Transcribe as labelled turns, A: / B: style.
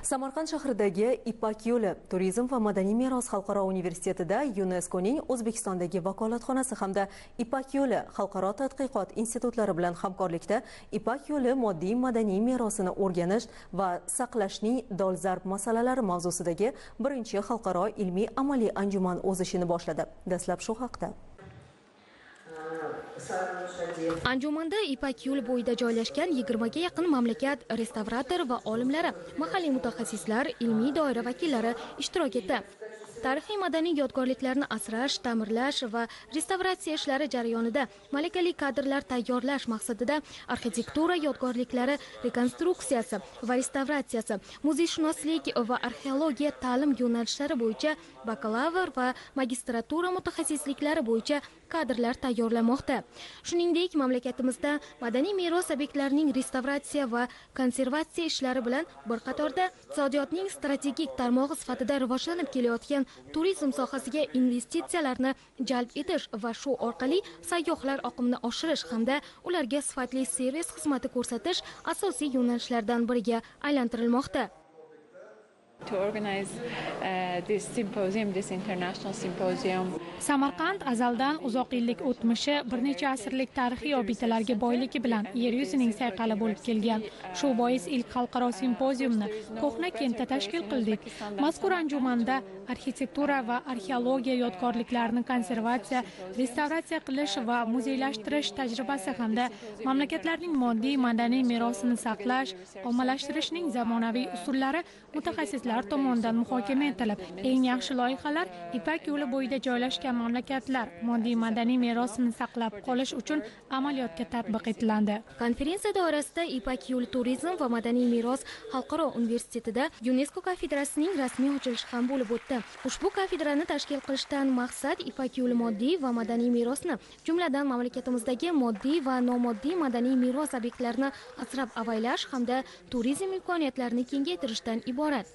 A: Samarqand shahridagi Ipak yo'li Turizm va madaniy meros xalqaro universitetida UNESCOning O'zbekistondagi vakolatxonasi hamda Ipak yo'li xalqaro tadqiqot institutlari bilan hamkorlikda Ipak yo'li moddiy madaniy merosini o'rganish va saqlashning dolzarb masalalari mavzusidagi birinchi xalqaro ilmiy amaliy anjuman o'z ishini boshladi. Dastlab shu haqda.
B: Anjumanda Ipak yo'li bo'yida joylashgan 20 ga yaqin mamlakat restavrator va olimlari, mahalliy mutaxassislar, ilmiy doira vakillari ishtirok etdi. Tarixiy madaniy yodgorliklarni asrash, ta'mirlash va restavratsiya ishlari jarayonida malakali kadrlar tayyorlash maqsadida arxitektura yodgorliklari rekonstruksiyasi va restavratsiyasi, muzeyshunoslik va arxeologiya ta'lim yo'nalishlari bo'yicha bakalavr va magistratura mutaxassisliklari bo'yicha kadrlar tayyorlamoqda. Shuningdek, mamlakatimizda madaniy meros obyektlarining restavratsiya va konservatsiya ishlari bilan bir qatorda iqtisodiyotning strategik tarmog'i sifatida rivojlanib kelayotgan turizm sohasiga investitsiyalarni jalb etish va shu orqali sayyohlar oqimini oshirish hamda ularga sifatli servis xizmati ko'rsatish asosiy yo'nalishlardan biriga aylantirilmoqda.
C: To organize this international symposium.
D: Samarqand azaldan uzoq yillik o'tmishi, bir necha asrlik tarixiy obyektlarga boyligi bilan yer yuzining sayqali bo'lib kelgan. Shu bois ilk xalqaro simpoziumni Ko'hna kentda tashkil qildik. Mazkur anjumanda arxitektura va arxeologiya yodgorliklarini konservatsiya, restavratsiya qilish va muzeylashtirish tajribasi hamda mamlakatlarning moddiy madaniy merosini saqlash, ommalashtirishning zamonaviy usullari mutaxassislar tomonidan muhokama etilib, eng yaxshi loyihalar Ipak yo'li bo'yida joylashgan mamlakatlar moddiy madaniy merosini saqlab qolish uchun amaliyotga tatbiq etiladi.
B: Konferensiya doirasida Ipak yo'li turizm va madaniy meros xalqaro universitetida UNESCO kafedrasining rasmiy ochilishi ham bo'lib o'tdi. Ushbu kafedrani tashkil qilishdan maqsad Ipak yo'li moddiy va madaniy merosni, jumladan mamlakatimizdagi moddiy va nomoddiy madaniy meros obyektlarini asrab avaylash hamda turizm imkoniyatlarini kengaytirishdan iborat.